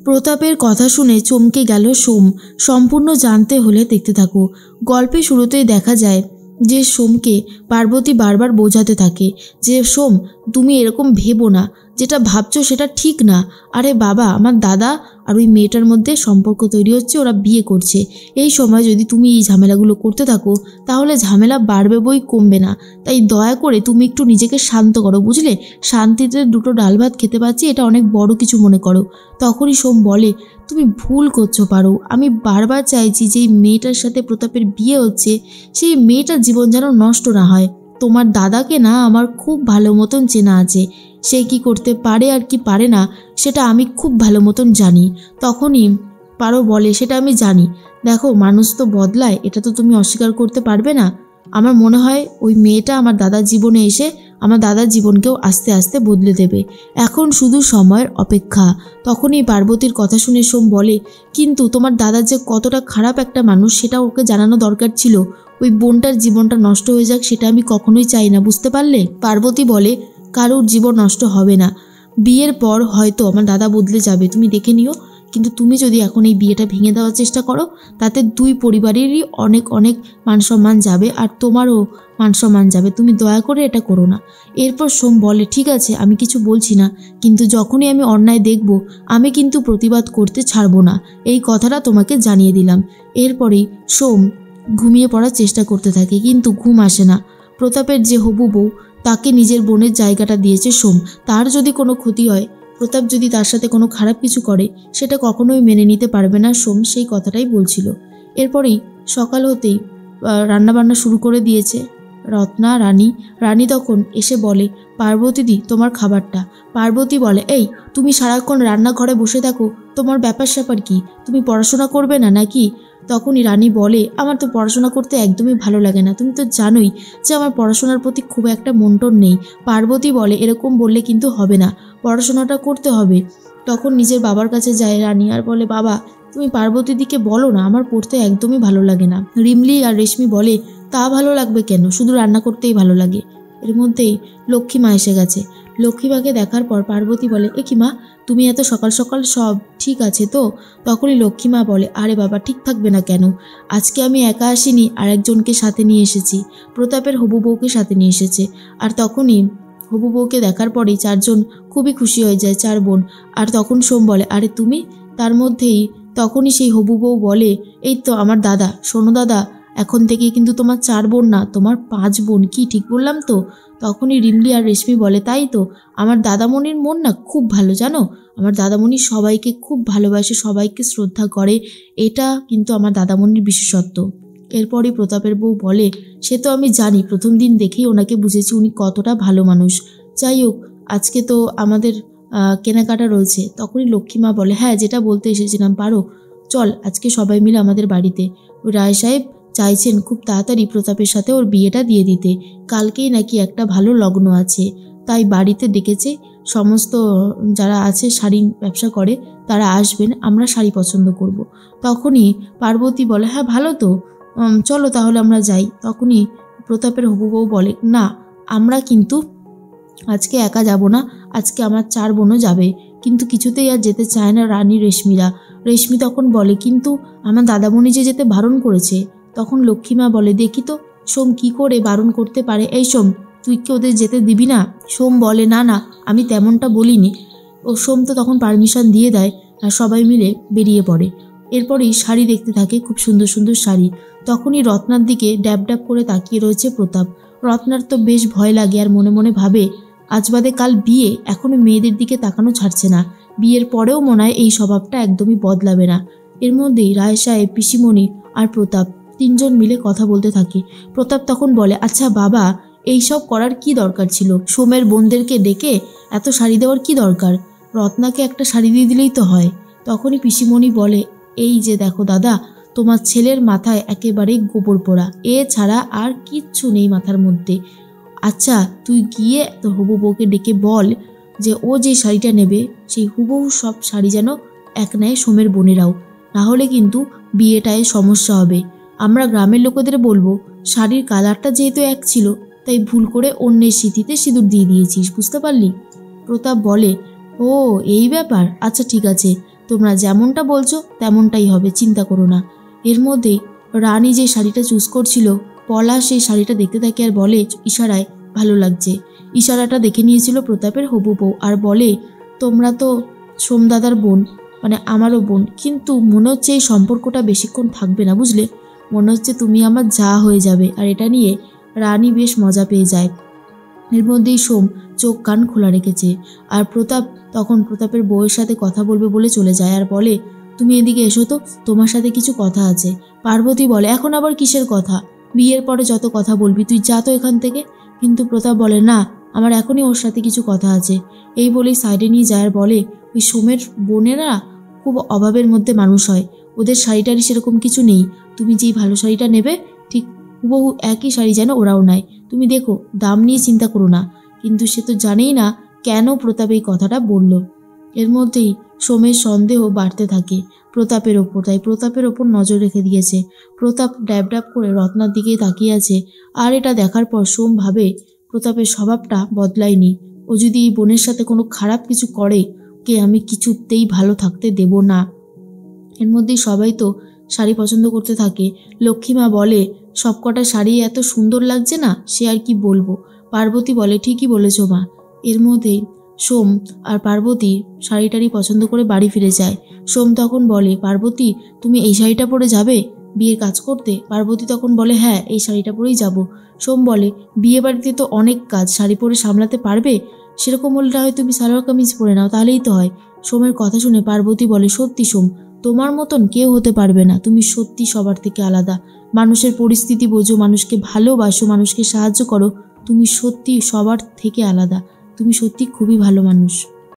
প্রতাপের কথা শুনে চমকে গেল সোম। সম্পূর্ণ জানতে হলে দেখতে থাকো। গল্পের শুরুতেই দেখা যায় যে সোমকে পার্বতী বারবার বোঝাতে থাকে যে সোম, তুমি এরকম ভেবো না, যেটা ভাবছো সেটা ঠিক না। আরে বাবা, আমার দাদা আর ওই মেয়েটার মধ্যে সম্পর্ক তৈরি হচ্ছে, ওরা বিয়ে করছে। এই সময় যদি তুমি এই ঝামেলাগুলো করতে থাকো তাহলে ঝামেলা বাড়বে বই কমবে না। তাই দয়া করে তুমি একটু নিজেকে শান্ত করো, বুঝলে? শান্তিতে দুটো ডাল ভাত খেতে পাচ্ছি, এটা অনেক বড় কিছু মনে করো। তখনই সোম বলে, তুমি ভুল করছো পারো। আমি বারবার চাইছি যে এই মেয়েটার সাথে প্রতাপের বিয়ে হচ্ছে, সেই মেয়েটার জীবন যেন নষ্ট না হয়। তোমার দাদাকে না আমার খুব ভালো মতন চেনা আছে, সে কি করতে পারে আর কি পারে না সেটা আমি খুব ভালো মতন জানি। তখনই পারো বলে, সেটা আমি জানি। দেখো, মানুষ তো বদলায়, এটা তো তুমি অস্বীকার করতে পারবে না। আমার মনে হয় ওই মেয়েটা আমার দাদার জীবনে এসে আমার দাদার জীবনকেও আস্তে আস্তে বদলে দেবে। এখন শুধু সময়ের অপেক্ষা। তখনই পার্বতীর কথা শুনে সোম বলে, কিন্তু তোমার দাদা যে কতটা খারাপ একটা মানুষ সেটা ওকে জানানো দরকার ছিল। ওই বোনটার জীবনটা নষ্ট হয়ে যাক সেটা আমি কখনোই চাই না, বুঝতে পারলে? পার্বতী বলে, কারোর জীবন নষ্ট হবে না। বিয়ের পর হয়তো আমার দাদা বদলে যাবে, তুমি দেখে নিও। কিন্তু তুমি যদি এখন এই বিয়েটা ভেঙে দেওয়ার চেষ্টা করো তাতে দুই পরিবারেরই অনেক অনেক মান সম্মান যাবে, আর তোমারও মান সম্মান যাবে। তুমি দয়া করে এটা করো না। এরপর সোম বলে, ঠিক আছে, আমি কিছু বলছি না, কিন্তু যখনই আমি অন্যায় দেখব আমি কিন্তু প্রতিবাদ করতে ছাড়বো না, এই কথাটা তোমাকে জানিয়ে দিলাম। এরপরেই সোম ঘুমিয়ে পড়ার চেষ্টা করতে থাকে, কিন্তু ঘুম আসে না। প্রতাপের যে হবু বউ, তাকে নিজের বোনের জায়গাটা দিয়েছে সোম। তার যদি কোনো ক্ষতি হয়, প্রতাপ যদি তার সাথে কোনো খারাপ কিছু করে, সেটা কখনোই মেনে নিতে পারবে না সোম, সেই কথাটাই বলছিল। এরপরেই সকাল হতেই রান্নাবান্না শুরু করে দিয়েছে রত্না রানী। রানী তখন এসে বলে, পার্বতীদি তোমার খাবারটা। পার্বতী বলে, এই তুমি সারাক্ষণ রান্নাঘরে বসে থাকো, তোমার ব্যাপার স্যাপার কি? তুমি পড়াশোনা করবে না নাকি? তখনই রানী বলে, আমার তো পড়াশোনা করতে একদমই ভালো লাগে না, তুমি তো জানোই যে আমার পড়াশোনার প্রতি খুব একটা মন্টন নেই। পার্বতী বলে, এরকম বললে কিন্তু হবে না, পড়াশোনাটা করতে হবে। তখন নিজের বাবার কাছে যায় রানী আর বলে, বাবা তুমি পার্বতীদিকে বলো না, আমার পড়তে একদমই ভালো লাগে না। রিমলি আর রেশমি বলে, তা ভালো লাগবে কেন, শুধু রান্না করতেই ভালো লাগে। এর মধ্যেই লক্ষ্মীমা এসে গেছে। লক্ষ্মীমাকে দেখার পর পার্বতী বলে, এ কি মা, তুমি এত সকাল সকাল, সব ঠিক আছে তো? তখনই লক্ষ্মীমা বলে, আরে বাবা, ঠিক থাকবে না কেন? আজকে আমি একা আসিনি, আর একজনকে সাথে নিয়ে এসেছি, প্রতাপের হবু বউকে সাথে নিয়ে এসেছে। আর তখনই হবু বউকে দেখার পরেই চারজন খুবই খুশি হয়ে যায়, চার বোন। আর তখন সোম বলে, আরে তুমি? তার মধ্যেই তখনই সেই হবু বউ বলে, এই তো আমার দাদা, শোনো দাদা, এখন থেকে কিন্তু তোমার 4 বোন না, তোমার 5 বোন। কি ঠিক বললাম তো? তখনই রিমলি আর রেশমি বলে, তাই তো, আমার দাদামণির মন না খুব ভালো, জানো? আমার দাদামণি সবাইকে খুব ভালোবাসে, সবাইকে শ্রদ্ধা করে, এটা কিন্তু আমার দাদামণির বিশেষত্ব। এরপরই প্রতাপের বউ বলে, সে তো আমি জানি, প্রথম দিন দেখেই ওনাকে বুঝেছি উনি কতটা ভালো মানুষ। যাই হোক, আজকে তো আমাদের কেনাকাটা রয়েছে। তখনই লক্ষ্মীমা বলে, হ্যাঁ, যেটা বলতে এসেছিলাম, পারো চল আজকে সবাই মিলে আমাদের বাড়িতে। ওই রায় সাহেব চাইছেন খুব তাড়াতাড়ি প্রতাপের সাথে ওর বিয়েটা দিয়ে দিতে। কালকেই নাকি একটা ভালো লগ্ন আছে, তাই বাড়িতে ডেকেছে। সমস্ত যারা আছে শাড়ি ব্যবসা করে তারা আসবেন, আমরা শাড়ি পছন্দ করব। তখনই পার্বতী বলে, হ্যাঁ ভালো তো, চলো তাহলে আমরা যাই। তখনই প্রতাপের হবু বউ বলে, না, আমরা কিন্তু আজকে একা যাব না, আজকে আমার 4 বোনও যাবে। কিন্তু কিছুতেই আর যেতে চায় না রানী রেশমিরা। রেশমি তখন বলে, কিন্তু আমার দাদামণি যে যেতে বারণ করেছে। তখন লক্ষ্মীমা বলে, দেখি তো সোম কি করে বারণ করতে পারে। এই সোম, তুই কি ওদের যেতে দিবি না? সোম বলে, না না, আমি তেমনটা বলিনি। ও সোম তো তখন পারমিশন দিয়ে দেয়, আর সবাই মিলে বেরিয়ে পড়ে। এরপরই শাড়ি দেখতে থাকে, খুব সুন্দর সুন্দর শাড়ি। তখনই রত্নার দিকে ড্যাব ড্যাব করে তাকিয়ে রয়েছে প্রতাপ। রত্নার তো বেশ ভয় লাগে, আর মনে মনে ভাবে, আজ বাদে কাল বিয়ে, এখনো মেয়েদের দিকে তাকানো ছাড়ছে না। বিয়ের পরেও মনে হয় এই স্বভাবটা একদমই বদলাবে না। এর মধ্যেই রায় সাহেব, পিসিমণি আর প্রতাপ 3 জন মিলে কথা বলতে থাকে। প্রতাপ তখন বলে, আচ্ছা বাবা, এইসব করার কি দরকার ছিল? সোমের বোনদেরকে ডেকে এত শাড়ি দেওয়ার কি দরকার? রত্নাকে একটা শাড়ি দিয়ে দিলেই তো হয়। তখনই পিসিমণি বলে, এই যে দেখো দাদা, তোমার ছেলের মাথায় একেবারেই গোবর পোড়া, এ ছাড়া আর কিচ্ছু নেই মাথার মধ্যে। আচ্ছা, তুই গিয়ে তোর হবু বউকে ডেকে বল যে ও যে শাড়িটা নেবে সেই হুবহু সব শাড়ি যেন এক নেয় সোমের বোনেরাও, না হলে কিন্তু বিয়েটায় সমস্যা হবে। আমরা গ্রামের লোকেদের বলবো, শাড়ির কালারটা যেহেতু এক ছিল তাই ভুল করে অন্যের সিঁথিতে সিঁদুর দিয়ে দিয়েছিস, বুঝতে পারলি? প্রতাপ বলে, ও এই ব্যাপার, আচ্ছা ঠিক আছে, তোমরা যেমনটা বলছো তেমনটাই হবে, চিন্তা করো না। এর মধ্যেই রানী যে শাড়িটা চুজ করছিল, পলাশ সেই শাড়িটা দেখতে থাকে আর বলে ইশারায়, ভালো লাগছে। ইশারাটা দেখে নিয়েছিল প্রতাপের হবু বউ আর বলে, তোমরা তো সোমদাদার বোন, মানে আমারও বোন, কিন্তু মনে হচ্ছে এই সম্পর্কটা বেশিক্ষণ থাকবে না, বুঝলে? মনে হচ্ছে তুমি আমার যা হয়ে যাবে। আর এটা নিয়ে রানী বেশ মজা পেয়ে যায়। এর মধ্যেই সোম চোখ কান খোলা রেখেছে। আর প্রতাপ তখন প্রতাপের বউয়ের সাথে কথা বলবে বলে চলে যায় আর বলে, তুমি এদিকে এসো তো, তোমার সাথে কিছু কথা আছে। পার্বতী বলে, এখন আবার কিসের কথা? বিয়ের পরে যত কথা বলবি, তুই যা তো এখান থেকে। কিন্তু প্রতাপ বলে, না, আমার এখনই ওর সাথে কিছু কথা আছে। এই বলেই সাইডে নিয়ে যায় আর বলে, ওই সোমের বোনেরা খুব অভাবের মধ্যে মানুষ হয়, ওদের শাড়িটারি সেরকম কিছু নেই। তুমি যেই ভালো শাড়িটা নেবে ঠিক হুবহু একই শাড়ি যেন ওরাও নেয়। তুমি দেখো, দাম নিয়ে চিন্তা করো না। কিন্তু সে তো জানেই না কেন প্রতাপ এই কথাটা বলল। এর মধ্যেই সোমের সন্দেহ বাড়তে থাকে প্রতাপের ওপর, তাই প্রতাপের ওপর নজর রেখে দিয়েছে। প্রতাপ ড্যাব ড্যাব করে রত্নার দিকেই তাকিয়ে আছে। আর এটা দেখার পর সোম ভাবে, প্রতাপের স্বভাবটা বদলায়নি। ও যদি এই বোনের সাথে কোনো খারাপ কিছু করে, ওকে আমি কিছুতেই ভালো থাকতে দেব না। এর মধ্যেই সবাই তো শাড়ি পছন্দ করতে থাকে। লক্ষ্মীমা বলে, সবকটা শাড়ি এত সুন্দর লাগছে না, সে আর কি বলবো। পার্বতী বলে, ঠিকই বলেছ মা। এর মধ্যেই সোম আর পার্বতী শাড়িটারি পছন্দ করে বাড়ি ফিরে যায়। সোম তখন বলে, পার্বতী তুমি এই শাড়িটা পরে যাবে বিয়ের কাজ করতে? পার্বতী তখন বলে, হ্যাঁ, এই শাড়িটা পরেই যাব। সোম বলে, বিয়ে বাড়িতে তো অনেক কাজ, শাড়ি পরে সামলাতে পারবে? সেরকম হলে হয় তুমি সালোয়ার কামিজ পরে নাও, তাহলেই তো হয়। সোমের কথা শুনে পার্বতী বলে, সত্যি সোম, তোমার মতন কেউ হতে পারবে না, তুমি সত্যি সবার থেকে আলাদা। মানুষের পরিস্থিতি বোঝো, মানুষকে ভালোবাসো, মানুষকে সাহায্য করো, তুমি সত্যি সবার থেকে আলাদা, তুমি সত্যি খুবই ভালো মানুষ।